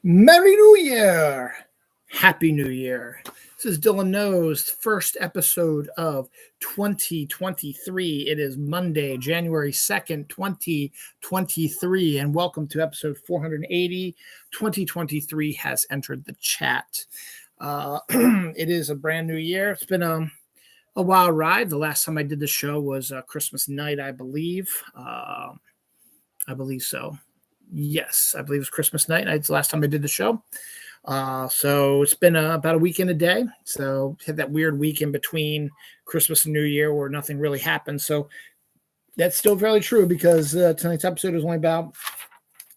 Merry New Year! Happy New Year. This is Dylan Knows, first episode of 2023. It is Monday, January 2nd, 2023, and welcome to episode 480. 2023 has entered the chat. It is a brand new year. It's been a wild ride. The last time I did the show was Christmas night, I believe. I believe so. Yes, I believe it was Christmas night. It's the last time I did the show. So it's been about a week and a day. So had that weird week in between Christmas and New Year where nothing really happened. So that's still fairly true because tonight's episode is only about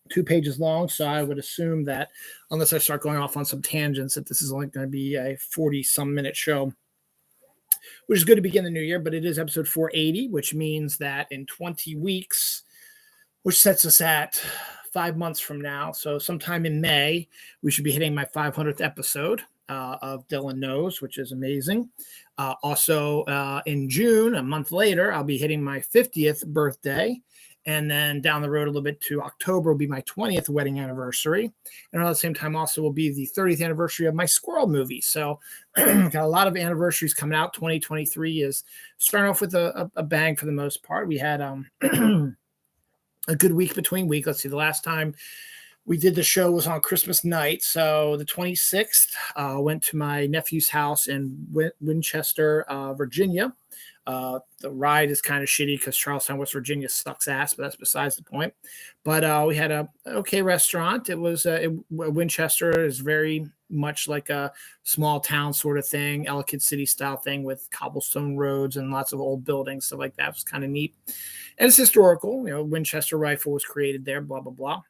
2 pages long. So I would assume that unless I start going off on some tangents, that this is only going to be a 40-some minute show, which is good to begin the new year. But it is episode 480, which means that in 20 weeks, which sets us at 5 months from now. So sometime in May, we should be hitting my 500th episode of Dylan Knows, which is amazing. Also in June, a month later, I'll be hitting my 50th birthday. And then down the road a little bit to October will be my 20th wedding anniversary. And at the same time also will be the 30th anniversary of my squirrel movie. So got a lot of anniversaries coming out. 2023 is starting off with a bang for the most part. We had a good week between week. Let's see, the last time we did the show was on Christmas night. So the 26th, went to my nephew's house in Winchester, Virginia. The ride is kind of shitty because Charlestown, West Virginia sucks ass, but that's besides the point. But we had an okay restaurant. It was Winchester is very much like a small town sort of thing, Ellicott City style thing with cobblestone roads and lots of old buildings, stuff like that. It was kind of neat. And it's historical. Winchester rifle was created there, blah, blah, blah.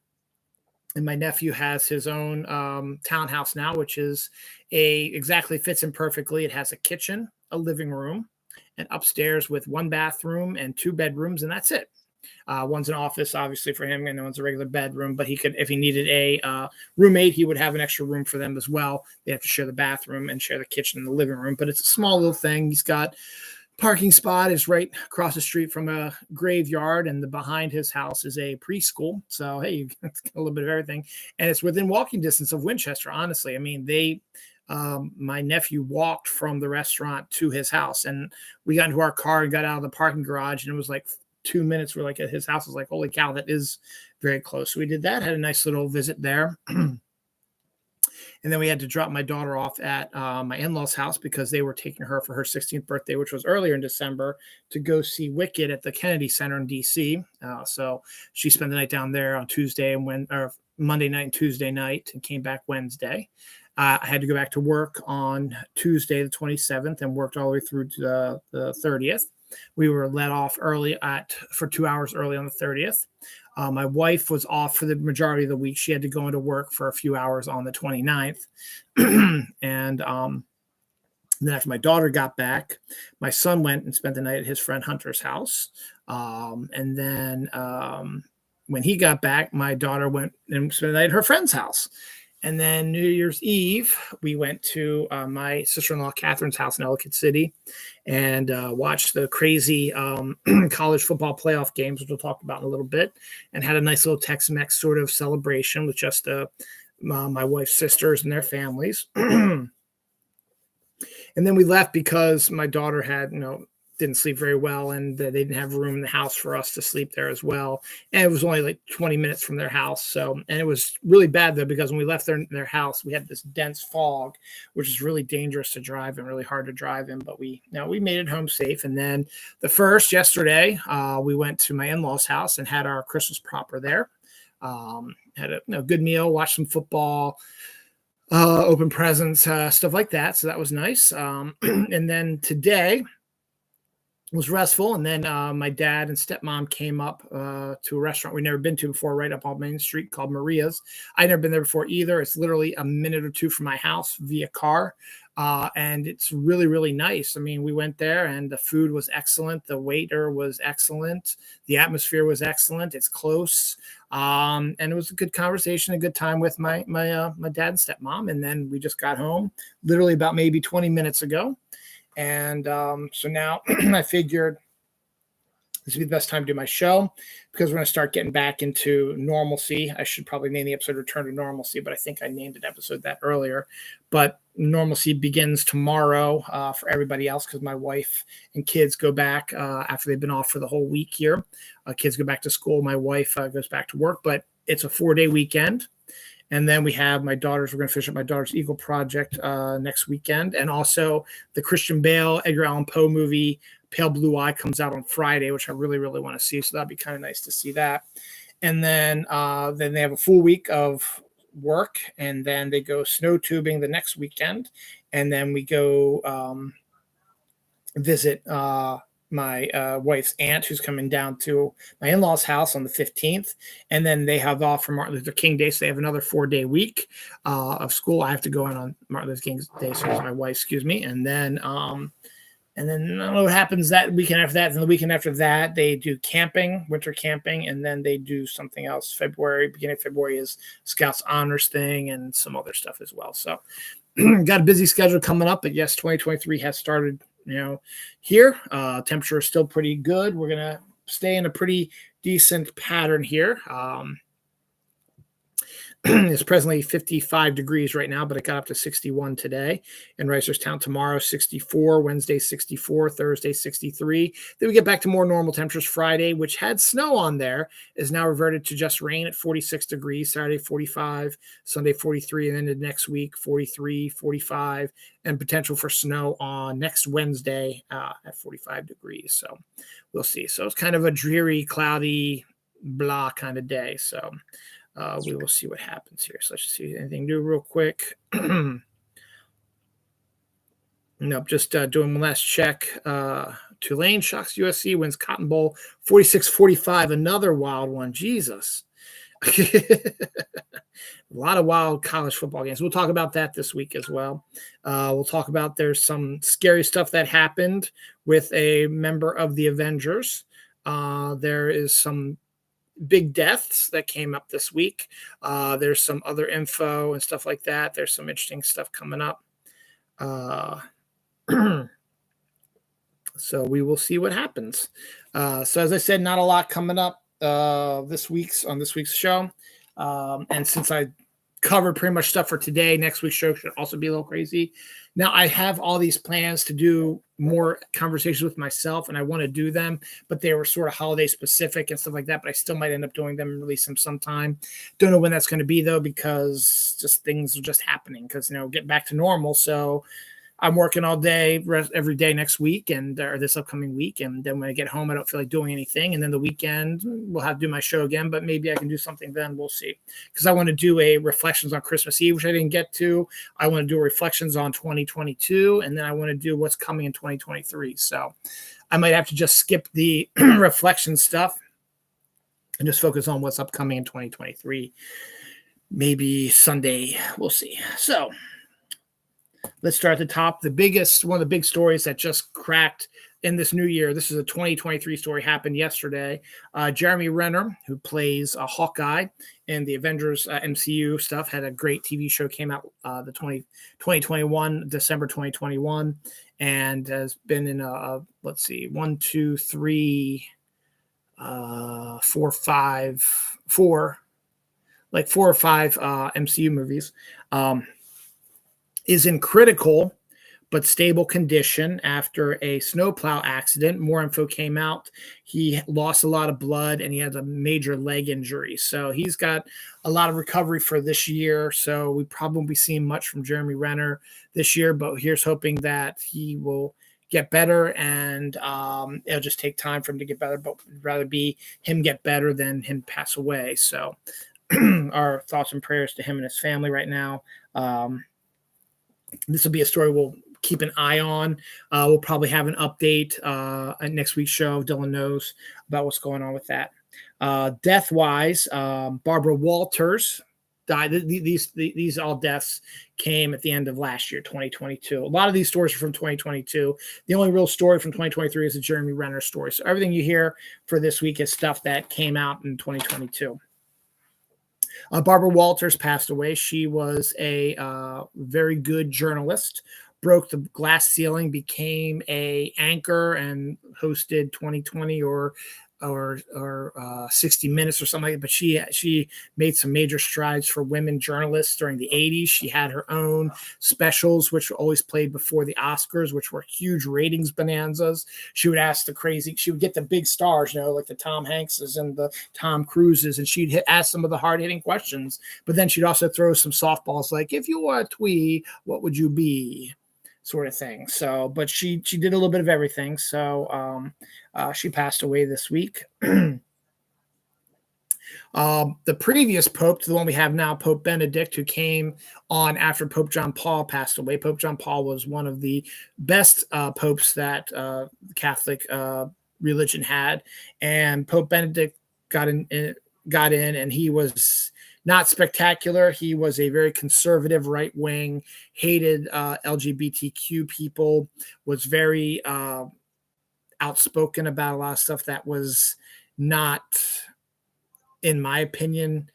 And my nephew has his own townhouse now, which is exactly fits him perfectly. It has a kitchen, a living room, and upstairs with 1 bathroom and 2 bedrooms, and that's it. One's an office, obviously, for him, and one's a regular bedroom. But he could, if he needed a roommate, he would have an extra room for them as well. They have to share the bathroom and share the kitchen and the living room. But it's a small little thing. He's got parking spot is right across the street from a graveyard, and behind his house is a preschool. So, hey, you get a little bit of everything. And it's within walking distance of Winchester, honestly. I mean, my nephew walked from the restaurant to his house, and we got into our car and got out of the parking garage, and it was like 2 minutes. We're like at his house. I was like, holy cow, that is very close. So we did that, had a nice little visit there. And then we had to drop my daughter off at my in-laws' house because they were taking her for her 16th birthday, which was earlier in December, to go see Wicked at the Kennedy Center in D.C. So she spent the night down there on Monday night and Tuesday night, and came back Wednesday. I had to go back to work on Tuesday, the 27th, and worked all the way through to the 30th. We were let off early for 2 hours early on the 30th. My wife was off for the majority of the week. She had to go into work for a few hours on the 29th. And then after my daughter got back, my son went and spent the night at his friend Hunter's house. And then when he got back, my daughter went and spent the night at her friend's house. And then New Year's Eve, we went to my sister-in-law Catherine's house in Ellicott City and watched the crazy college football playoff games, which we'll talk about in a little bit, and had a nice little Tex-Mex sort of celebration with just my wife's sisters and their families. And then we left because my daughter had, didn't sleep very well, and they didn't have room in the house for us to sleep there as well. And it was only like 20 minutes from their house. And it was really bad though, because when we left their house, we had this dense fog, which is really dangerous to drive and really hard to drive in. But we made it home safe. And then yesterday, we went to my in-laws' house and had our Christmas proper there. Had a good meal, watched some football, open presents, stuff like that. So that was nice. And then today was restful. And then my dad and stepmom came up to a restaurant we'd never been to before, right up on Main Street, called Maria's. I'd never been there before either. It's literally a minute or two from my house via car. And it's really, really nice. I mean, we went there and the food was excellent. The waiter was excellent. The atmosphere was excellent. It's close. And it was a good conversation, a good time with my dad and stepmom. And then we just got home literally about maybe 20 minutes ago. And so now I figured This would be the best time to do my show because we're going to start getting back into normalcy. I should probably name the episode Return to Normalcy, but I think I named an episode that earlier. But normalcy begins tomorrow for everybody else because my wife and kids go back after they've been off for the whole week here. Kids go back to school. My wife goes back to work, but it's a 4-day weekend. And then we have my daughters. We're going to finish up my daughter's Eagle Project next weekend. And also the Christian Bale, Edgar Allan Poe movie, Pale Blue Eye, comes out on Friday, which I really, really want to see. So that'd be kind of nice to see that. And then they have a full week of work. And then they go snow tubing the next weekend. And then we go visit my wife's aunt who's coming down to my in-laws' house on the 15th. And then they have off for Martin Luther King Day. So they have another 4-day week of school. I have to go in on Martin Luther King Day. So my wife, excuse me. And then I don't know what happens that weekend after that. And the weekend after that, they do camping, winter camping. And then they do something else. Beginning of February is Scouts Honors thing and some other stuff as well. So got a busy schedule coming up, but yes, 2023 has started, here. Temperature is still pretty good. We're going to stay in a pretty decent pattern here. It's presently 55 degrees right now, but it got up to 61 today. In Reisterstown tomorrow, 64, Wednesday, 64, Thursday, 63. Then we get back to more normal temperatures. Friday, which had snow on there, is now reverted to just rain at 46 degrees. Saturday, 45, Sunday, 43, and then the next week, 43, 45, and potential for snow on next Wednesday at 45 degrees. So we'll see. So it's kind of a dreary, cloudy, blah kind of day. So we will see what happens here. So let's just see anything new real quick. Nope, just doing one last check. Tulane shocks USC, wins Cotton Bowl 46-45. Another wild one. Jesus. A lot of wild college football games. We'll talk about that this week as well. We'll talk about there's some scary stuff that happened with a member of the Avengers. There is some big deaths that came up this week. There's some other info and stuff like that. There's some interesting stuff coming up. So we will see what happens. So as I said, not a lot coming up on this week's show. And since I covered pretty much stuff for today, next week's show should also be a little crazy. Now I have all these plans to do more conversations with myself, and I want to do them, but they were sort of holiday specific and stuff like that, but I still might end up doing them and release them sometime. Don't know when that's going to be though, because just things are just happening because, get back to normal. So I'm working all day, every day next week or this upcoming week. And then when I get home, I don't feel like doing anything. And then the weekend, we'll have to do my show again, but maybe I can do something then. We'll see. Because I want to do a reflections on Christmas Eve, which I didn't get to. I want to do reflections on 2022. And then I want to do what's coming in 2023. So I might have to just skip the reflection stuff and just focus on what's upcoming in 2023. Maybe Sunday. We'll see. So let's start at the top. One of the big stories that just cracked in this new year. This is a 2023 story, happened yesterday. Jeremy Renner, who plays Hawkeye in the Avengers MCU stuff, had a great TV show, came out 2021, December 2021, and has been in let's see, 1, 2, 3, 4, 5, 4, like 4 or 5 MCU movies. Is in critical but stable condition after a snowplow accident. More info came out. He lost a lot of blood and he has a major leg injury. So he's got a lot of recovery for this year. So we probably won't be seeing much from Jeremy Renner this year, but here's hoping that he will get better, and it'll just take time for him to get better, but would rather be him get better than him pass away. So our thoughts and prayers to him and his family right now. This will be a story we'll keep an eye on. We'll probably have an update at next week's show. Dylan knows about what's going on with that. Death-wise, Barbara Walters died. These all deaths came at the end of last year, 2022. A lot of these stories are from 2022. The only real story from 2023 is the Jeremy Renner story. So everything you hear for this week is stuff that came out in 2022. Barbara Walters passed away. She was a very good journalist, broke the glass ceiling, became a anchor, and hosted 2020 or 60 Minutes or something like that. But she made some major strides for women journalists during the 80s. She had her own specials, which were always played before the Oscars, which were huge ratings bonanzas. She would get the big stars, like the Tom Hankses and the Tom Cruises, and she'd ask some of the hard-hitting questions. But then she'd also throw some softballs like, if you were a twee, what would you be? Sort of thing. So, but she did a little bit of everything. So she passed away this week. The previous Pope, the one we have now, Pope Benedict, who came on after Pope John Paul passed away. Pope John Paul was one of the best popes that the Catholic religion had, and Pope Benedict got in, and he was not spectacular. He was a very conservative, right-wing, hated LGBTQ people, was very outspoken about a lot of stuff that was not, in my opinion,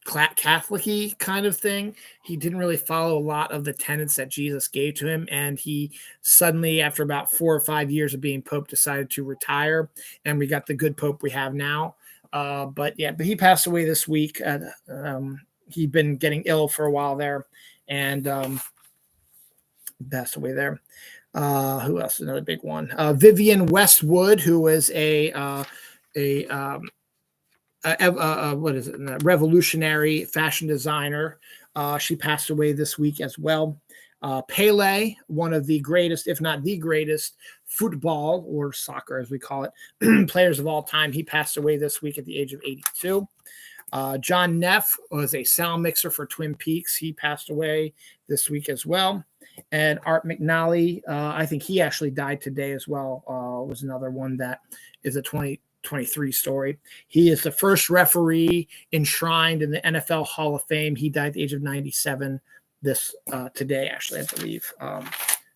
Catholic-y kind of thing. He didn't really follow a lot of the tenets that Jesus gave to him, and he suddenly, after about 4 or 5 years of being Pope, decided to retire, and we got the good Pope we have now. But he passed away this week. He'd been getting ill for a while there, and passed away there. Who else? Another big one. Vivienne Westwood, who was a revolutionary fashion designer. She passed away this week as well. Pele, one of the greatest, if not the greatest, football or soccer, as we call it, players of all time. He passed away this week at the age of 82. John Neff was a sound mixer for Twin Peaks. He passed away this week as well. And Art McNally, I think he actually died today as well, was another one that is a 2023 story. He is the first referee enshrined in the NFL Hall of Fame. He died at the age of 97 today, actually, I believe.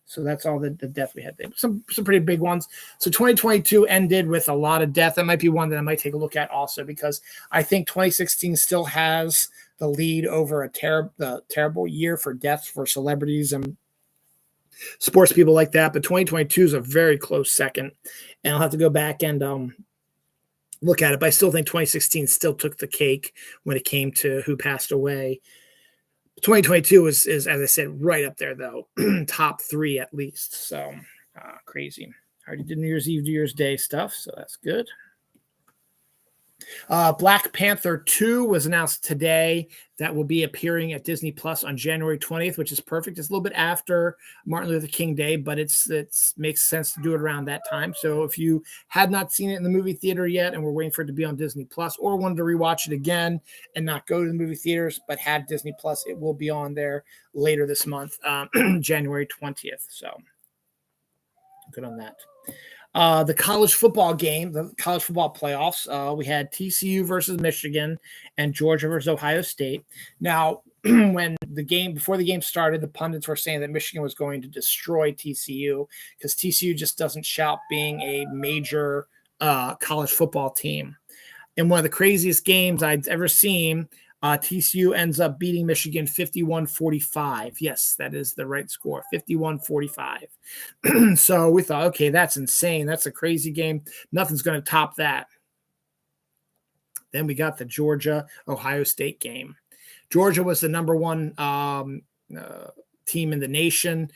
So that's all the death we had there. Some pretty big ones. So 2022 ended with a lot of death. That might be one that I might take a look at also, because I think 2016 still has the lead over the terrible year for deaths for celebrities and sports people like that. But 2022 is a very close second, and I'll have to go back and look at it. But I still think 2016 still took the cake when it came to who passed away. 2022 is, as I said, right up there, though. Top 3 at least. So crazy. Already did New Year's Eve, New Year's Day stuff, so that's good. Black Panther 2 was announced today. That will be appearing at Disney Plus on January 20th, which is perfect. It's a little bit after Martin Luther King Day, but it makes sense to do it around that time. So if you had not seen it in the movie theater yet and were waiting for it to be on Disney Plus, or wanted to rewatch it again and not go to the movie theaters but had Disney Plus, it will be on there later this month, January 20th. So good on that. The college football game, the college football playoffs, we had TCU versus Michigan and Georgia versus Ohio State. Now, before the game started, the pundits were saying that Michigan was going to destroy TCU because TCU just doesn't shout being a major college football team. In one of the craziest games I'd ever seen, TCU ends up beating Michigan 51-45. Yes, that is the right score, 51-45. So we thought, okay, that's insane. That's a crazy game. Nothing's going to top that. Then we got the Georgia-Ohio State game. Georgia was the number one team in the nation.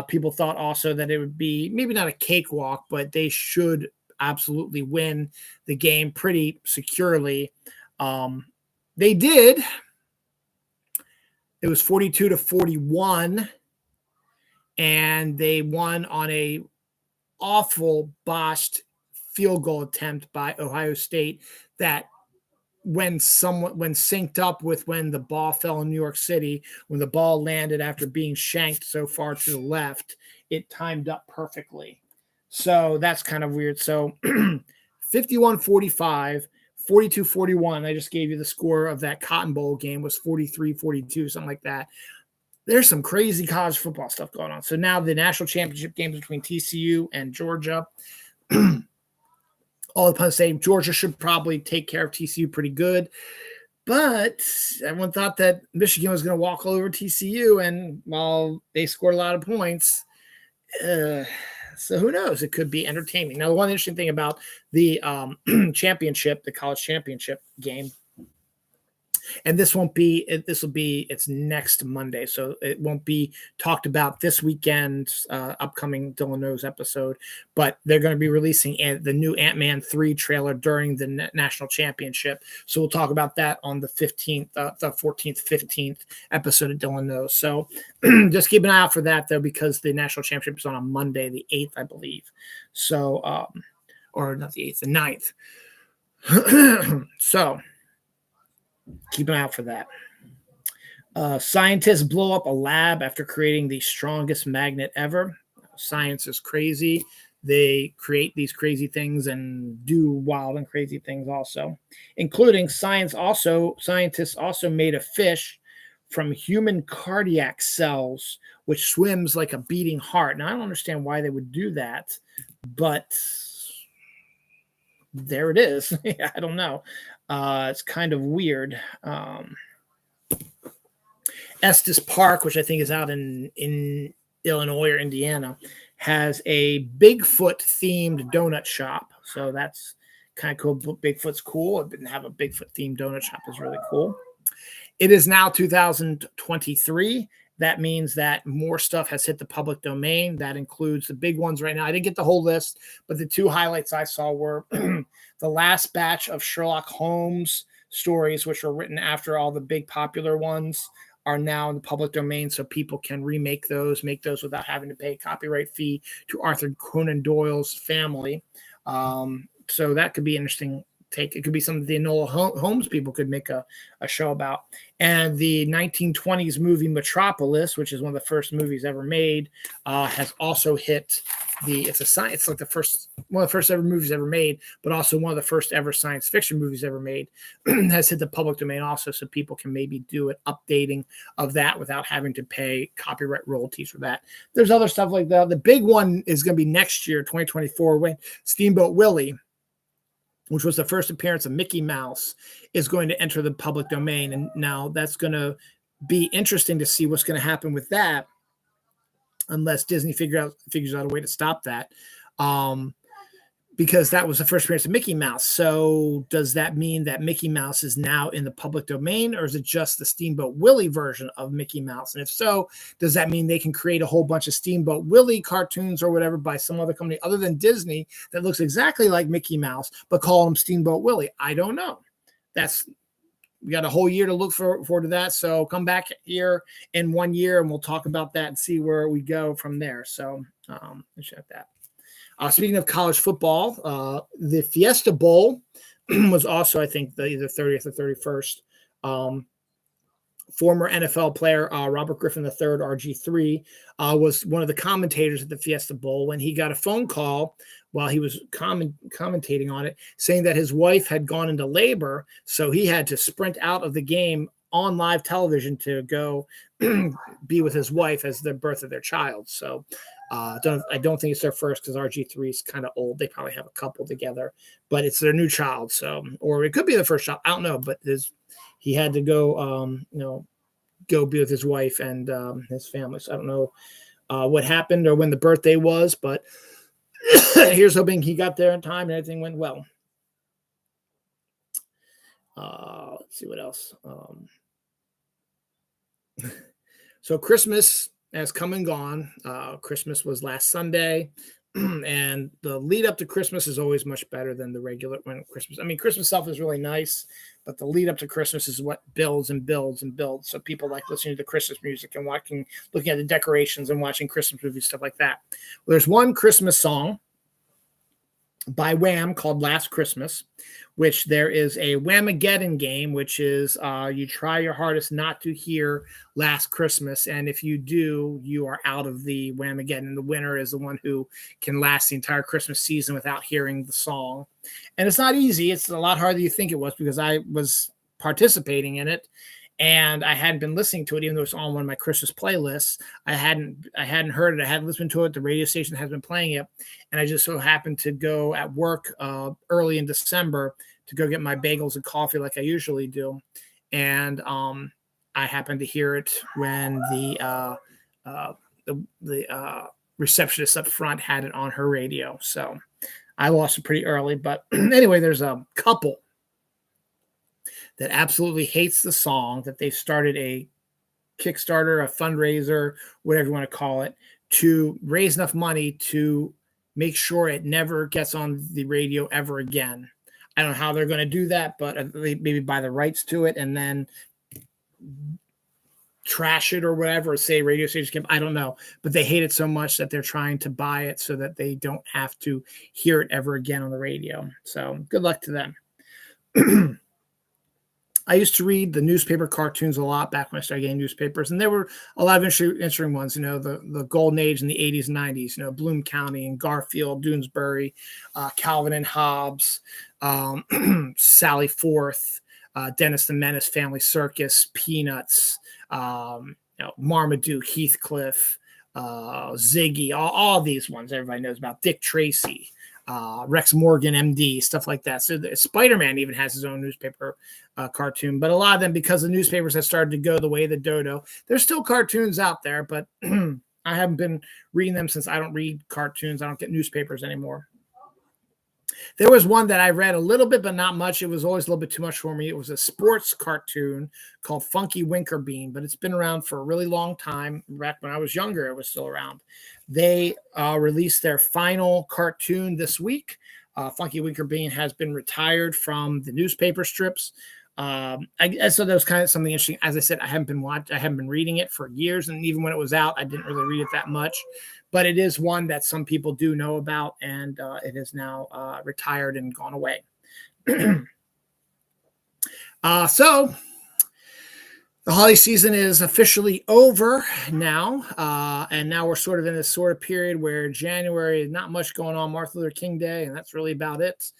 People thought also that it would be maybe not a cakewalk, but they should absolutely win the game pretty securely. They did. It was 42-41, and they won on a awful botched field goal attempt by Ohio State that when synced up with when the ball fell in New York City, when the ball landed after being shanked so far to the left, it timed up perfectly. So that's kind of weird. So 51-45. 42-41. I just gave you the score of that Cotton Bowl game was 43-42, something like that. There's some crazy college football stuff going on. So now the national championship games between TCU and Georgia. All the pundits say Georgia should probably take care of TCU pretty good. But everyone thought that Michigan was going to walk all over TCU, and while they scored a lot of points, so who knows? It could be entertaining. Now, the one interesting thing about the championship, the college championship game, and this won't be it's next Monday, so it won't be talked about this weekend's upcoming Dylan Knows episode, but they're going to be releasing the new Ant-Man 3 trailer during the national championship, so we'll talk about that on the 15th the 14th 15th episode of Dylan Knows. So just keep an eye out for that, though, because the national championship is on a Monday, the 8th, I believe. So or not the 8th, the 9th. So keep an eye out for that. Scientists blow up a lab after creating the strongest magnet ever. Science is crazy. They create these crazy things and do wild and crazy things also, including scientists also made a fish from human cardiac cells, which swims like a beating heart. Now, I don't understand why they would do that, but there it is. I don't know. It's kind of weird. Estes Park, which I think is out in Illinois or Indiana, has a Bigfoot themed donut shop. So that's kind of cool. Bigfoot's cool. I didn't have a Bigfoot themed donut shop. Is really cool. It is now 2023. That means that more stuff has hit the public domain. That includes the big ones right now. I didn't get the whole list, but the two highlights I saw were the last batch of Sherlock Holmes stories, which were written after all the big popular ones, are now in the public domain, so people can make those without having to pay a copyright fee to Arthur Conan Doyle's family. So that could be interesting take. It could be something the Enola Holmes people could make a show about. And the 1920s movie Metropolis, which is one of the first movies ever made, has also hit it's like the first one of the first ever movies ever made, but also one of the first ever science fiction movies ever made, has hit the public domain also, so people can maybe do an updating of that without having to pay copyright royalties for that. There's other stuff like that. The big one is going to be next year, 2024, when Steamboat Willie, which was the first appearance of Mickey Mouse, is going to enter the public domain. And now that's going to be interesting to see what's going to happen with that, unless Disney figures out a way to stop that. Because that was the first appearance of Mickey Mouse. So does that mean that Mickey Mouse is now in the public domain, or is it just the Steamboat Willie version of Mickey Mouse? And if so, does that mean they can create a whole bunch of Steamboat Willie cartoons or whatever by some other company other than Disney that looks exactly like Mickey Mouse, but call them Steamboat Willie? I don't know. We got a whole year to look forward to that. So come back here in 1 year and we'll talk about that and see where we go from there. So let's check that. Speaking of college football, the Fiesta Bowl was also, I think, either 30th or 31st. Former NFL player Robert Griffin III, RG3, was one of the commentators at the Fiesta Bowl when he got a phone call while he was commentating on it, saying that his wife had gone into labor, so he had to sprint out of the game on live television to go be with his wife as the birth of their child. So I don't think it's their first, because RG3 is kind of old. They probably have a couple together, but it's their new child. So, or it could be the first child. I don't know, but he had to go, go be with his wife and his family. So I don't know what happened or when the birthday was, but here's hoping he got there in time and everything went well. Let's see what else. So Christmas has come and gone. Christmas was last Sunday, and the lead up to Christmas is always much better than the regular when Christmas. I mean, Christmas itself is really nice, but the lead up to Christmas is what builds and builds and builds. So people like listening to the Christmas music and looking at the decorations and watching Christmas movies, stuff like that. Well, there's one Christmas song by Wham called Last Christmas, which there is a Whamageddon game, which is you try your hardest not to hear Last Christmas, and if you do, you are out of the Whamageddon. The winner is the one who can last the entire Christmas season without hearing the song. And it's not easy. It's a lot harder than you think it was, because I was participating in it, and I hadn't been listening to it, even though it's on one of my Christmas playlists. I hadn't heard it. I hadn't listened to it. The radio station has been playing it, and I just so happened to go at work early in December to go get my bagels and coffee like I usually do. and I happened to hear it when the receptionist up front had it on her radio. So I lost it pretty early. But anyway, there's a couple that absolutely hates the song, that they started a Kickstarter, a fundraiser, whatever you want to call it, to raise enough money to make sure it never gets on the radio ever again. I don't know how they're going to do that, but they maybe buy the rights to it and then trash it or whatever, say radio stations can, I don't know, but they hate it so much that they're trying to buy it so that they don't have to hear it ever again on the radio. So good luck to them. I used to read the newspaper cartoons a lot back when I started getting newspapers, and there were a lot of interesting ones, the golden age in the 80s and 90s, Bloom County and Garfield, Doonesbury, Calvin and Hobbes, Sally Forth, Dennis the Menace, Family Circus, Peanuts, Marmaduke, Heathcliff, Ziggy, all these ones everybody knows about, Dick Tracy, Rex Morgan, MD, stuff like that. So Spider-Man even has his own newspaper cartoon, but a lot of them, because the newspapers have started to go the way of the dodo, there's still cartoons out there, but I haven't been reading them since I don't read cartoons. I don't get newspapers anymore. There was one that I read a little bit, but not much. It was always a little bit too much for me. It was a sports cartoon called Funky Winkerbean, but it's been around for a really long time. Back when I was younger, it was still around. They released their final cartoon this week. Funky Winkerbean has been retired from the newspaper strips. So that was kind of something interesting. As I said, I haven't been reading it for years, and even when it was out, I didn't really read it that much. But it is one that some people do know about, and it is now retired and gone away. So the holiday season is officially over now, and now we're sort of in this sort of period where January, not much going on, Martin Luther King Day, and that's really about it.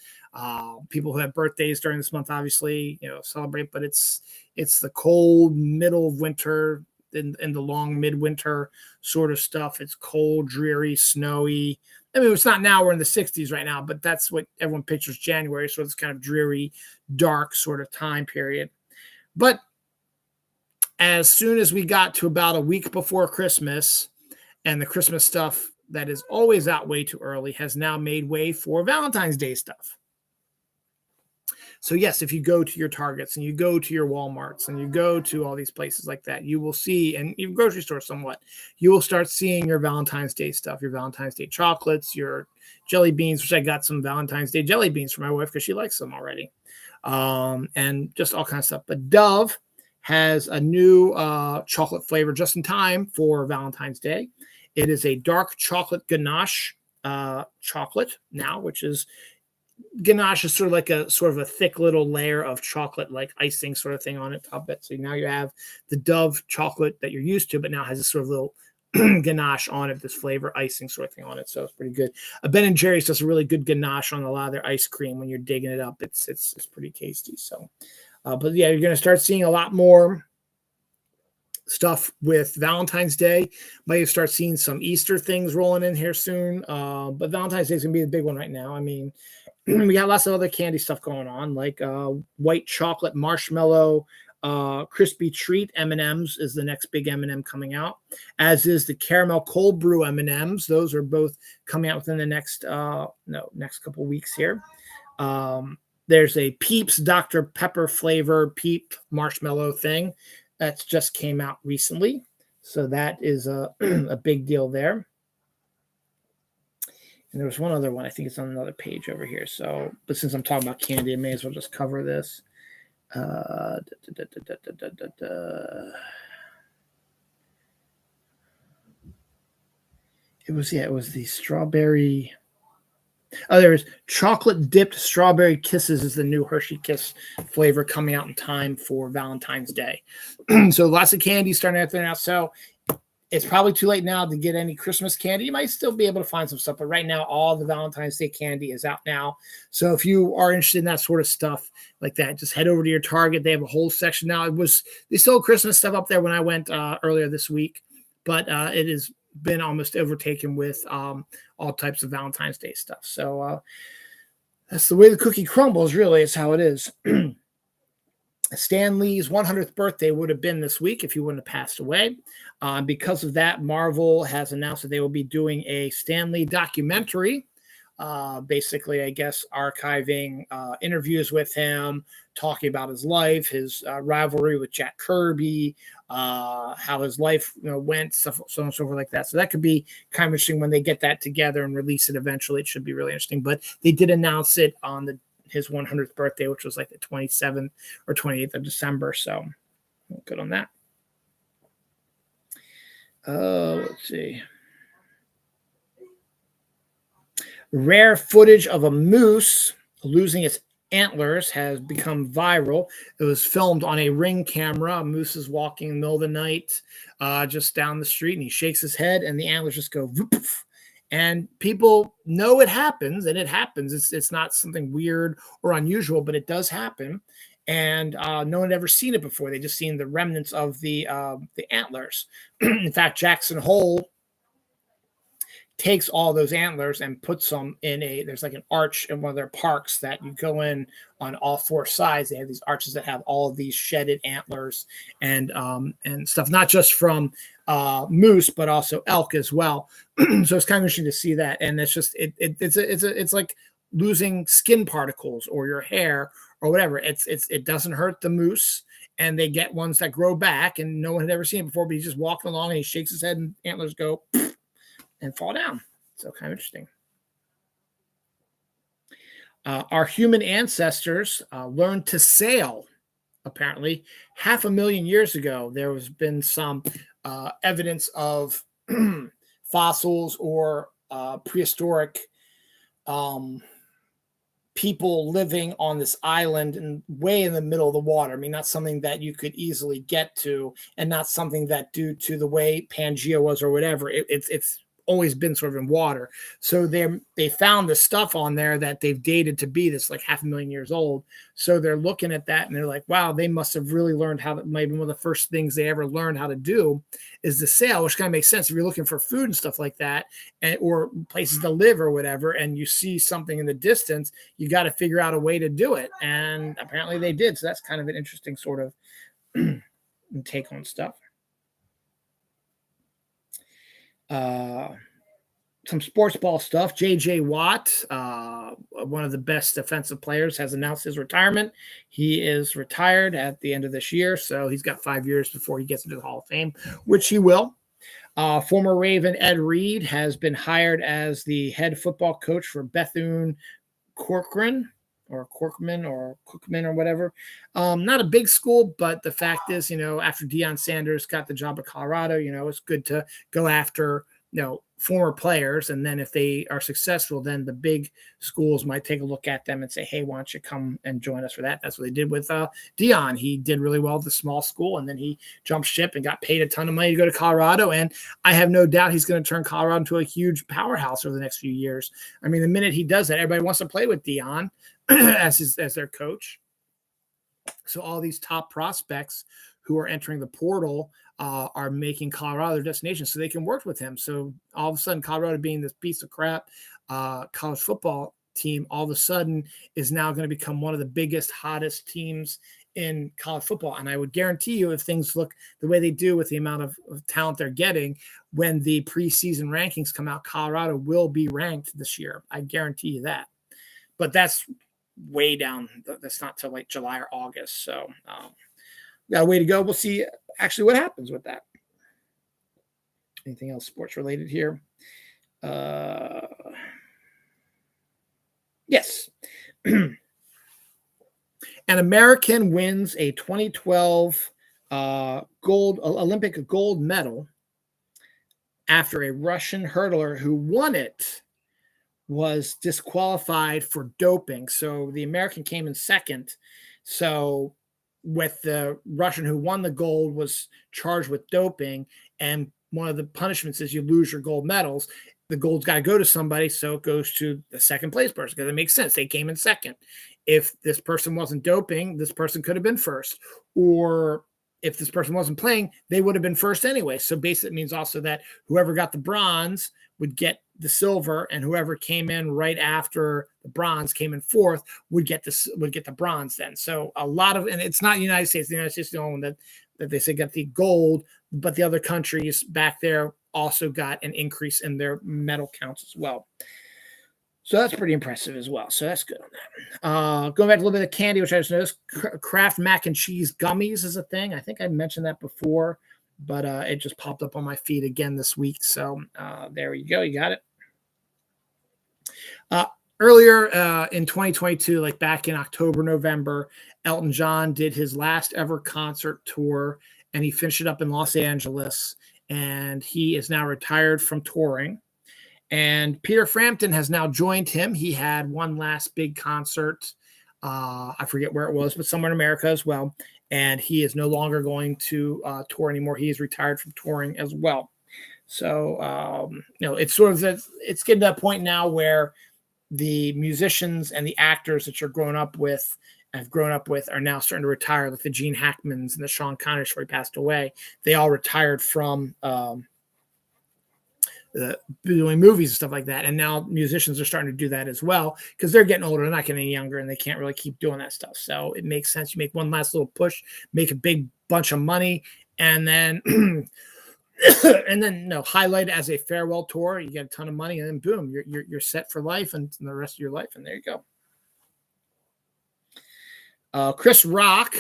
People who have birthdays during this month, obviously, celebrate, but it's the cold middle of winter, in the long midwinter sort of stuff. It's cold, dreary, snowy. I mean, it's not now, we're in the 60s right now, but that's what everyone pictures January. So it's kind of dreary, dark sort of time period. But as soon as we got to about a week before Christmas, and the Christmas stuff that is always out way too early has now made way for Valentine's Day stuff. So yes, if you go to your Targets and you go to your Walmarts and you go to all these places like that, you will see, and even grocery stores somewhat, you will start seeing your Valentine's Day stuff, your Valentine's Day chocolates, your jelly beans, which I got some Valentine's Day jelly beans for my wife because she likes them already, and just all kinds of stuff. But Dove has a new chocolate flavor just in time for Valentine's Day. It is a dark chocolate ganache chocolate now, which is, ganache is sort of a thick little layer of chocolate, like icing sort of thing on it, top of it. So now you have the Dove chocolate that you're used to, but now has this sort of little ganache on it, this flavor icing sort of thing on it. So it's pretty good. Ben and Jerry's does a really good ganache on a lot of their ice cream. When you're digging it up, it's pretty tasty. So, but yeah, you're going to start seeing a lot more stuff with Valentine's Day. Might start seeing some Easter things rolling in here soon. But Valentine's Day is going to be the big one right now. I mean, we got lots of other candy stuff going on, like white chocolate marshmallow crispy treat M&Ms is the next big M&M coming out, as is the caramel cold brew M&Ms. Those are both coming out within the next couple weeks here. There's a Peeps Dr. Pepper flavor Peep marshmallow thing that's just came out recently, so that is a big deal there. And there was one other one. I think it's on another page over here. So, but since I'm talking about candy, I may as well just cover this. It was the strawberry. Oh, there's chocolate dipped strawberry kisses is the new Hershey Kiss flavor coming out in time for Valentine's Day. So lots of candy starting out there now. So it's probably too late now to get any Christmas candy. You might still be able to find some stuff, but right now all the Valentine's Day candy is out now. So if you are interested in that sort of stuff like that, just head over to your Target. They have a whole section now. They sold Christmas stuff up there when I went earlier this week, but it has been almost overtaken with all types of Valentine's Day stuff. So that's the way the cookie crumbles, really, is how it is. Stan Lee's 100th birthday would have been this week if he wouldn't have passed away. Because of that, Marvel has announced that they will be doing a Stan Lee documentary. Basically, I guess, archiving interviews with him, talking about his life, his rivalry with Jack Kirby, how his life went, stuff, so on and so forth like that. So that could be kind of interesting when they get that together and release it eventually. It should be really interesting. But they did announce it on his 100th birthday, which was like the 27th or 28th of December. So good on that. Let's see. Rare footage of a moose losing its antlers has become viral. It was filmed on a Ring camera. A moose is walking in the middle of the night just down the street, and he shakes his head, and the antlers just go woof. And people know it happens, and it happens. It's not something weird or unusual, but it does happen. And no one had ever seen it before. They just seen the remnants of the antlers. In fact, Jackson Hole takes all those antlers and puts them in there's like an arch in one of their parks that you go in on all four sides. They have these arches that have all of these shedded antlers and stuff, not just from moose, but also elk as well. So it's kind of interesting to see that. And it's just, it's like losing skin particles or your hair or whatever. It doesn't hurt the moose. And they get ones that grow back, and no one had ever seen it before, but he's just walking along and he shakes his head and antlers go and fall down. So kind of interesting. Our human ancestors learned to sail, apparently. 500,000 years ago, there has been some evidence of fossils or prehistoric people living on this island and way in the middle of the water. I mean, not something that you could easily get to, and not something that, due to the way Pangea was or whatever, it's always been sort of in water. So they found the stuff on there that they've dated to be this like 500,000 years old. So they're looking at that and they're like, wow, they must have really learned how to, maybe one of the first things they ever learned how to do is to sail, which kind of makes sense if you're looking for food and stuff like that, or places to live or whatever, and you see something in the distance, you got to figure out a way to do it. And apparently they did. So that's kind of an interesting sort of take on stuff. Some sports ball stuff. J.J. Watt, one of the best defensive players, has announced his retirement. He is retired at the end of this year, so he's got 5 years before he gets into the Hall of Fame, which he will. Former Raven Ed Reed has been hired as the head football coach for Bethune Cookman or Cookman or whatever. Not a big school, but the fact is, after Deion Sanders got the job at Colorado, it's good to go after, former players. And then if they are successful, then the big schools might take a look at them and say, hey, why don't you come and join us for that? That's what they did with Deion. He did really well at the small school, and then he jumped ship and got paid a ton of money to go to Colorado. And I have no doubt he's going to turn Colorado into a huge powerhouse over the next few years. I mean, the minute he does that, everybody wants to play with Deion as their coach. So all these top prospects who are entering the portal are making Colorado their destination so they can work with him. So all of a sudden, Colorado, being this piece of crap college football team, all of a sudden is now going to become one of the biggest, hottest teams in college football. And I would guarantee you, if things look the way they do with the amount of talent they're getting, when the preseason rankings come out, Colorado will be ranked this year. I guarantee you that. But that's way down. That's not till like July or August. So got a way to go. We'll see actually what happens with that. Anything else sports related here? Yes. An American wins a 2012 Olympic gold medal after a Russian hurdler who won it was disqualified for doping. So the American came in second. So with the Russian who won the gold was charged with doping, and one of the punishments is you lose your gold medals. The gold's got to go to somebody, so it goes to the second place person, because it makes sense. They came in second. If this person wasn't doping, this person could have been first. Or if this person wasn't playing, they would have been first anyway. So basically it means also that whoever got the bronze would get the silver, and whoever came in right after the bronze came in fourth would get the bronze then. So a lot of, and it's not the United States. The United States is the only one that they say got the gold, but the other countries back there also got an increase in their medal counts as well. So that's pretty impressive as well. So that's good on that. Going back to a little bit of candy, which I just noticed, Kraft mac and cheese gummies is a thing. I think I mentioned that before, but it just popped up on my feed again this week. So there you go. You got it. Earlier in 2022, like back in October, November, Elton John did his last ever concert tour, and he finished it up in Los Angeles, and he is now retired from touring. And Peter Frampton has now joined him. He had one last big concert. I forget where it was, but somewhere in America as well. And he is no longer going to tour anymore. He is retired from touring as well. So, it's sort of, it's getting to that point now where the musicians and the actors that you're grown up with are now starting to retire, like the Gene Hackmans and the Sean Connery before he passed away. They all retired from doing movies and stuff like that. And now musicians are starting to do that as well because they're getting older, they're not getting any younger, and they can't really keep doing that stuff. So it makes sense. You make one last little push, make a big bunch of money, and then highlight it as a farewell tour. You get a ton of money, and then boom, you're set for life and the rest of your life. And there you go. Chris Rock,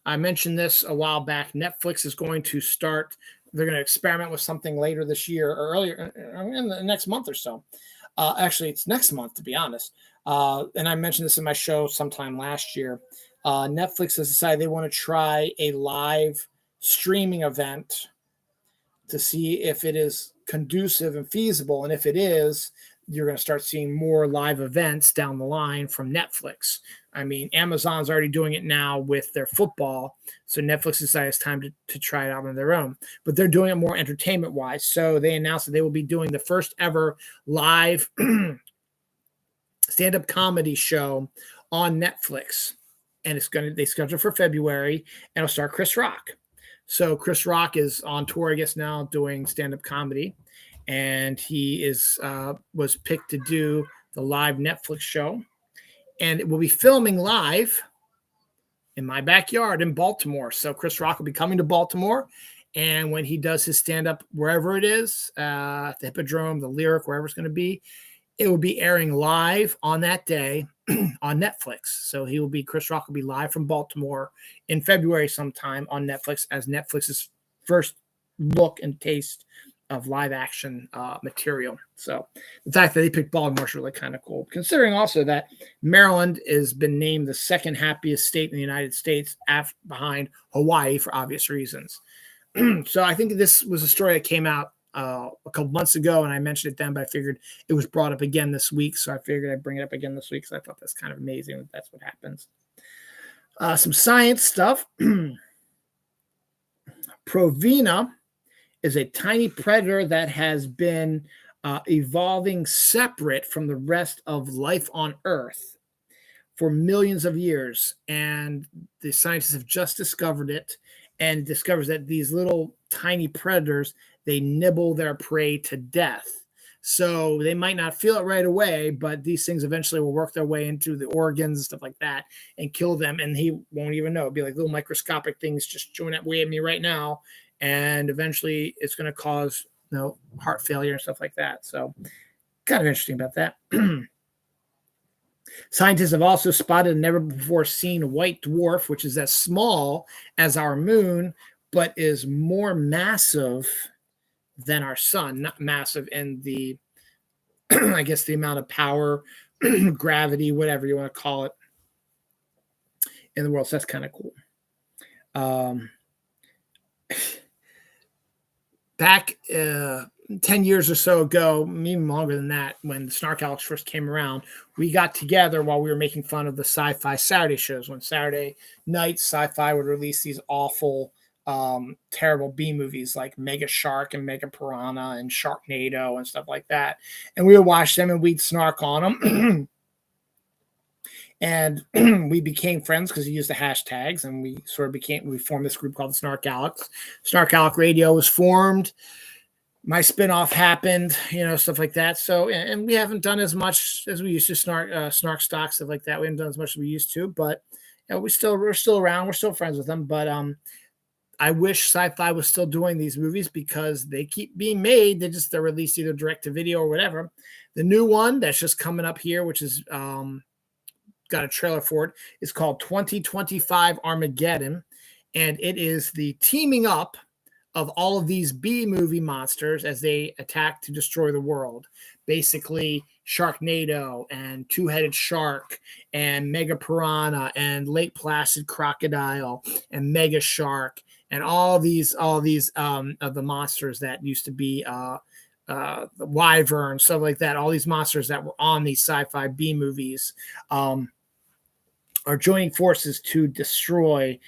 I mentioned this a while back. Netflix is going to start. They're going to experiment with something later this year or earlier in the next month or so. Actually, it's next month, to be honest. And I mentioned this in my show sometime last year. Netflix has decided they want to try a live streaming event to see if it is conducive and feasible. And if it is, you're going to start seeing more live events down the line from Netflix. I mean, Amazon's already doing it now with their football. So Netflix decided it's time to try it out on their own. But they're doing it more entertainment-wise. So they announced that they will be doing the first ever live stand-up comedy show on Netflix. And they scheduled for February, and it'll star Chris Rock. So Chris Rock is on tour, I guess, now doing stand-up comedy. And he was picked to do the live Netflix show. And it will be filming live in my backyard in Baltimore. So Chris Rock will be coming to Baltimore. And when he does his stand-up, wherever it is, the Hippodrome, the Lyric, wherever it's going to be, it will be airing live on that day on Netflix. So Chris Rock will be live from Baltimore in February sometime on Netflix as Netflix's first look and taste of live action material. So the fact that they picked Baltimore is really kind of cool, considering also that Maryland has been named the second happiest state in the United States behind Hawaii for obvious reasons. So I think this was a story that came out a couple months ago, and I mentioned it then, but I figured it was brought up again this week. So I figured I'd bring it up again this week because I thought that's kind of amazing that that's what happens. Some science stuff. Provena is a tiny predator that has been evolving separate from the rest of life on Earth for millions of years. And the scientists have just discovered it, and discovers that these little tiny predators, they nibble their prey to death. So they might not feel it right away, but these things eventually will work their way into the organs and stuff like that and kill them. And he won't even know. It'll be like little microscopic things just chewing away at me right now. And eventually it's going to cause heart failure and stuff like that. So kind of interesting about that. Scientists have also spotted a never before seen white dwarf, which is as small as our moon, but is more massive than our sun. Not massive in the, I guess, the amount of power, gravity, whatever you want to call it, in the world. So that's kind of cool. Back 10 years or so ago, even longer than that, when the Snarkaholics first came around, we got together while we were making fun of the Sci-Fi Saturday shows. When Saturday nights, Sci-Fi would release these awful, terrible B movies like Mega Shark and Mega Piranha and Sharknado and stuff like that. And we would watch them and we'd snark on them. And we became friends because he used the hashtags, and we formed this group called the Snarkaholics. Snarkaholic Radio was formed my spinoff happened, stuff like that. So, and we haven't done as much as we used to. Snark Stock, stuff like that. We haven't done as much as we used to, but we're still around. We're still friends with them. But I wish Sci-Fi was still doing these movies because they keep being made. They're released either direct to video or whatever. The new one that's just coming up here, which is got a trailer for it, is called 2025 Armageddon, and it is the teaming up of all of these B movie monsters as they attack to destroy the world. Basically, Sharknado and Two-Headed Shark and Mega Piranha and Lake Placid Crocodile and Mega Shark and all these of the monsters that used to be the Wyvern, stuff like that. All these monsters that were on these sci-fi B movies are joining forces to destroy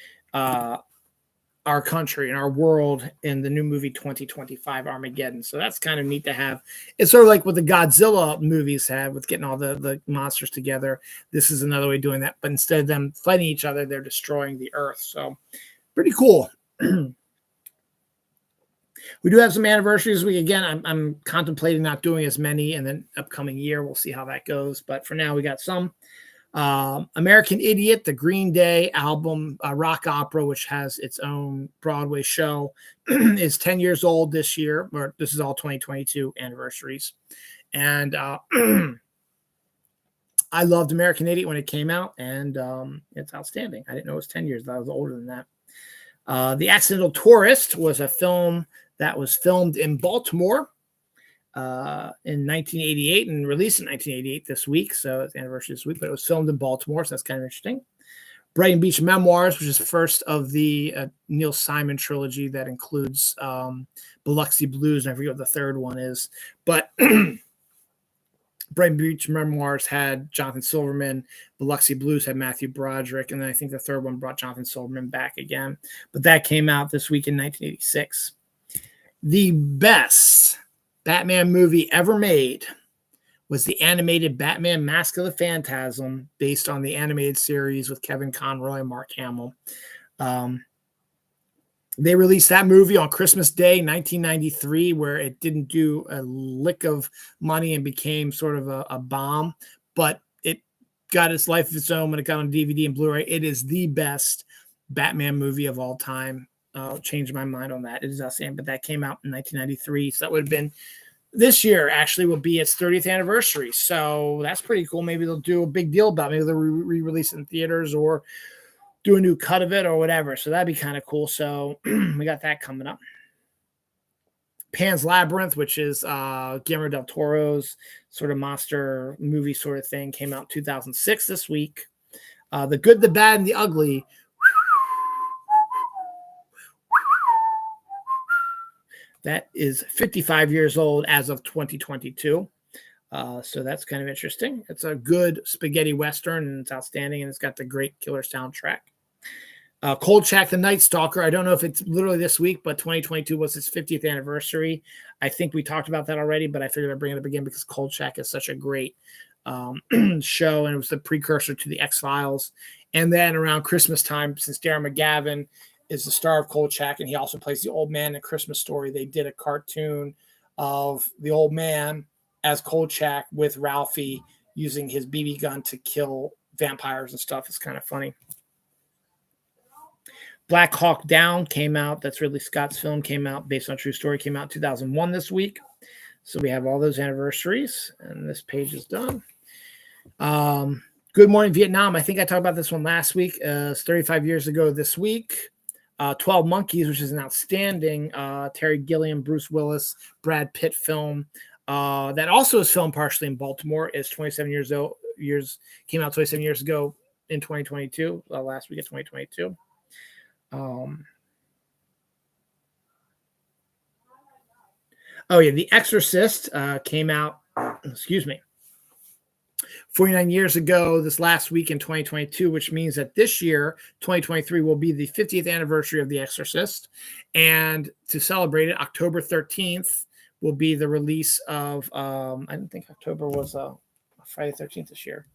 our country and our world in the new movie 2025 Armageddon. So that's kind of neat to have. It's sort of like what the Godzilla movies have with getting all the monsters together. This is another way of doing that. But instead of them fighting each other, they're destroying the earth. So pretty cool. We do have some anniversaries this week. Again, I'm contemplating not doing as many in the upcoming year. We'll see how that goes. But for now, we got some. American Idiot, the Green Day album, rock opera, which has its own Broadway show, is 10 years old this year, or this is all 2022 anniversaries. And I loved American Idiot when it came out, and it's outstanding. I didn't know it was 10 years. I was older than that. The Accidental Tourist was a film that was filmed in Baltimore in 1988 and released in 1988 this week. So it's anniversary this week, but it was filmed in Baltimore. So that's kind of interesting. Brighton Beach Memoirs, which is the first of the Neil Simon trilogy that includes Biloxi Blues. And I forget what the third one is, but Brighton Beach Memoirs had Jonathan Silverman. Biloxi Blues had Matthew Broderick. And then I think the third one brought Jonathan Silverman back again. But that came out this week in 1986. The best Batman movie ever made was the animated Batman Mask of the Phantasm, based on the animated series with Kevin Conroy and Mark Hamill. They released that movie on Christmas Day, 1993, where it didn't do a lick of money and became sort of a bomb, but it got its life of its own when it got on DVD and Blu-ray. It is the best Batman movie of all time. Changed my mind on that. It is outstanding, but that came out in 1993, so that would have been this year. Actually, will be its 30th anniversary, so that's pretty cool. Maybe they'll do a big deal about it. Maybe they'll re-release it in theaters or do a new cut of it or whatever. So that'd be kind of cool. So we got that coming up. Pan's Labyrinth, which is Guillermo del Toro's sort of monster movie sort of thing, came out in 2006 this week. The Good, the Bad, and the Ugly. That is 55 years old as of 2022. So that's kind of interesting. It's a good spaghetti Western, and it's outstanding, and it's got the great killer soundtrack. Kolchak the Night Stalker. I don't know if it's literally this week, but 2022 was its 50th anniversary. I think we talked about that already, but I figured I'd bring it up again because Kolchak is such a great show, and it was the precursor to the X-Files. And then around Christmas time, since Darren McGavin is the star of Kolchak, and he also plays the old man in Christmas Story, they did a cartoon of the old man as Kolchak with Ralphie using his BB gun to kill vampires and stuff. It's kind of funny. Black Hawk Down came out. That's Ridley Scott's film, came out based on a true story, came out in 2001 this week. So we have all those anniversaries, and this page is done. Good Morning Vietnam. I think I talked about this one last week. It's 35 years ago this week. 12 Monkeys, which is an outstanding Terry Gilliam, Bruce Willis, Brad Pitt film that also is filmed partially in Baltimore. Is 27 years old. Came out 27 years ago in 2022. Last week of 2022. The Exorcist came out. Excuse me. 49 years ago, this last week in 2022, which means that this year, 2023, will be the 50th anniversary of The Exorcist. And to celebrate it, October 13th will be the release of, I didn't think October was Friday 13th this year.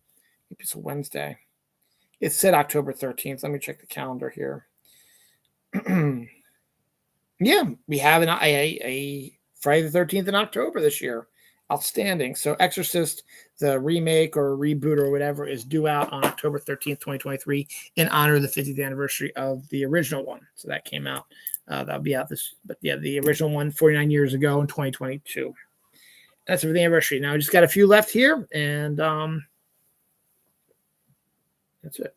Maybe it's a Wednesday. It said October 13th. Let me check the calendar here. Yeah, we have a Friday the 13th in October this year. Outstanding. So Exorcist, the remake or reboot or whatever, is due out on October 13th, 2023 in honor of the 50th anniversary of the original one. So that came out. That'll be out the original one 49 years ago in 2022. That's for the anniversary. Now I just got a few left here, and that's it.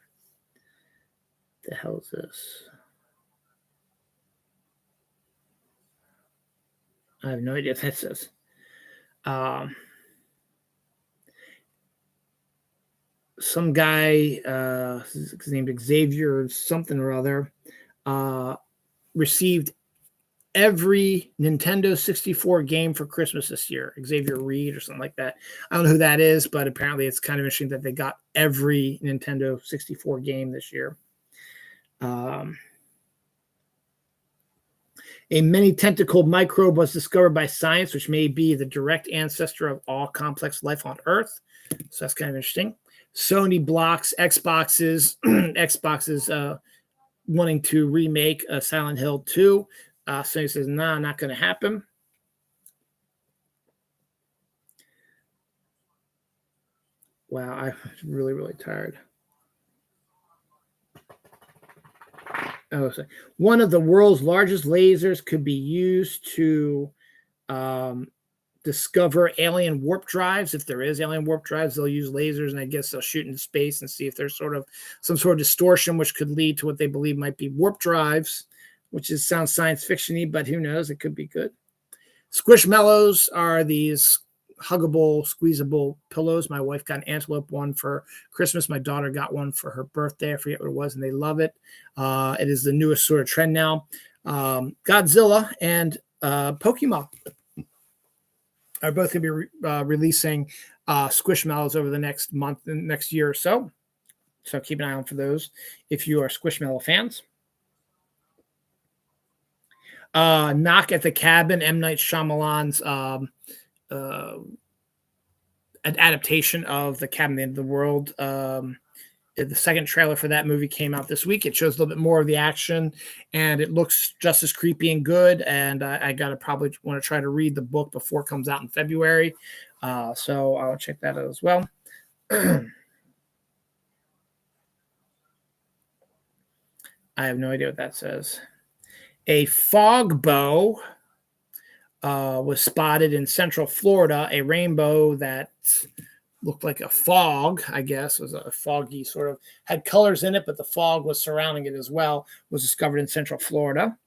What the hell is this? I have no idea what that says. Some guy, his name Xavier something or other, received every Nintendo 64 game for Christmas this year. Xavier Reed or something like that. I don't know who that is, but apparently it's kind of interesting that they got every Nintendo 64 game this year. A many-tentacled microbe was discovered by science, which may be the direct ancestor of all complex life on Earth. So that's kind of interesting. Sony blocks Xboxes wanting to remake Silent Hill 2. Sony says, nah, not going to happen. Wow, I'm really, really tired. Oh, sorry. One of the world's largest lasers could be used to discover alien warp drives. If there is alien warp drives, they'll use lasers, and I guess they'll shoot into space and see if there's some sort of distortion, which could lead to what they believe might be warp drives, which sounds science fiction-y, but who knows? It could be good. Squishmallows are these huggable, squeezable pillows. My wife got an Antelope one for Christmas. My daughter got one for her birthday. I forget what it was, and they love it. It is the newest sort of trend now. Godzilla and Pokemon are both going to be releasing Squishmallows over the next year or so. So keep an eye out for those if you are Squishmallow fans. Knock at the Cabin, M. Night Shyamalan's an adaptation of The Cabin at the End of the World. The second trailer for that movie came out this week. It shows a little bit more of the action, and it looks just as creepy and good. And I gotta probably want to try to read the book before it comes out in February. So I'll check that out as well. I have no idea what that says. A fog bow was spotted in Central Florida. A rainbow that looked like a fog, I guess, was a foggy sort of, had colors in it, but the fog was surrounding it as well, was discovered in Central Florida.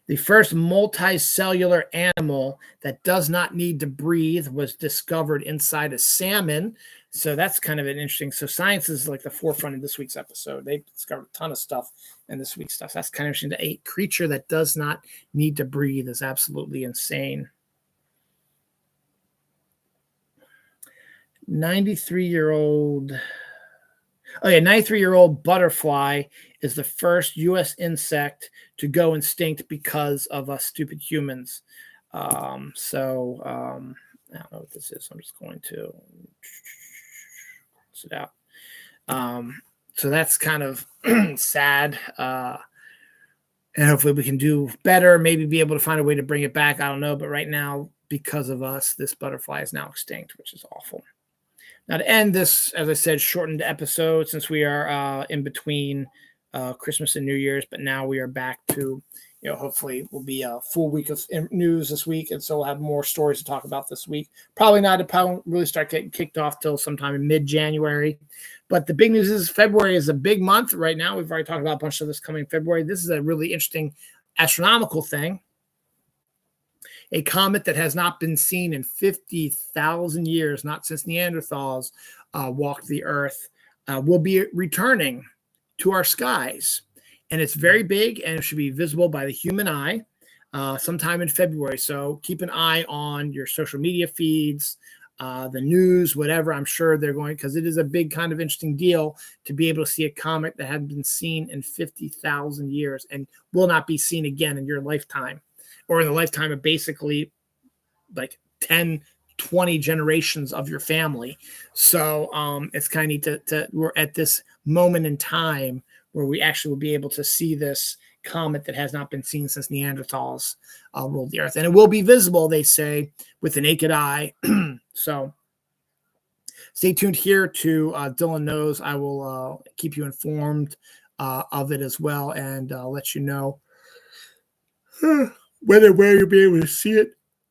The first multicellular animal that does not need to breathe was discovered inside a salmon. So that's kind of an interesting. So science is like the forefront of this week's episode. They discovered a ton of stuff in this week's stuff. That's kind of interesting. A creature that does not need to breathe is absolutely insane. 93-year-old butterfly is the first U.S. insect to go extinct because of us stupid humans. I don't know what this is. I'm just going to cross it out. So that's kind of sad. And hopefully we can do better, maybe be able to find a way to bring it back. I don't know. But right now, because of us, this butterfly is now extinct, which is awful. Now, to end this, as I said, shortened episode, since we are in between Christmas and New Year's, but now we are back to, hopefully will be a full week of news this week, and so we'll have more stories to talk about this week. Probably really start getting kicked off till sometime in mid-January. But the big news is February is a big month right now. We've already talked about a bunch of this coming February. This is a really interesting astronomical thing. A comet that has not been seen in 50,000 years, not since Neanderthals walked the Earth, will be returning to our skies. And it's very big, and it should be visible by the human eye sometime in February. So keep an eye on your social media feeds, the news, whatever. I'm sure they're going, because it is a big kind of interesting deal to be able to see a comet that hadn't been seen in 50,000 years and will not be seen again in your lifetime, or in the lifetime of basically like 10, 20 generations of your family. So it's kind of neat to we're at this moment in time where we actually will be able to see this comet that has not been seen since Neanderthals ruled the Earth. And it will be visible, they say, with the naked eye. So stay tuned here to Dylan Knows. I will keep you informed of it as well, and let you know when and where you'll be able to see it.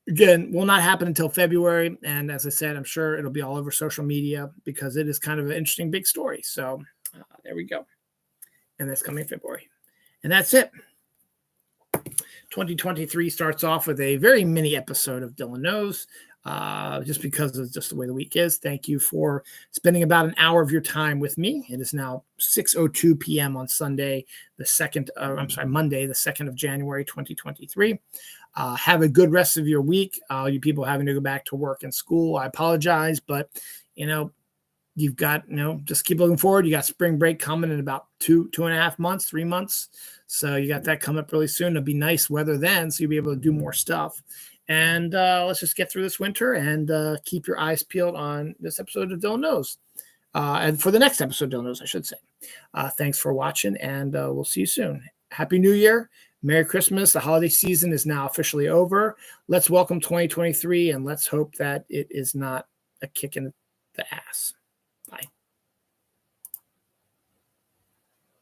Again, will not happen until February. And as I said, I'm sure it'll be all over social media because it is kind of an interesting big story. So there we go. And that's coming February. And that's it. 2023 starts off with a very mini episode of Dylan Knows, just because of just the way the week is. Thank you for spending about an hour of your time with me. It is now 6:02 p.m. on Sunday, Monday, the 2nd of January, 2023. Have a good rest of your week. You people having to go back to work and school, I apologize, but you've got, just keep looking forward. You got spring break coming in about 2.5 months, 3 months. So you got that coming up really soon. It'll be nice weather then, so you'll be able to do more stuff. And let's just get through this winter and keep your eyes peeled on this episode of Dylan Knows. And for the next episode of Dylan Knows, I should say. Thanks for watching, and we'll see you soon. Happy New Year. Merry Christmas. The holiday season is now officially over. Let's welcome 2023, and let's hope that it is not a kick in the ass.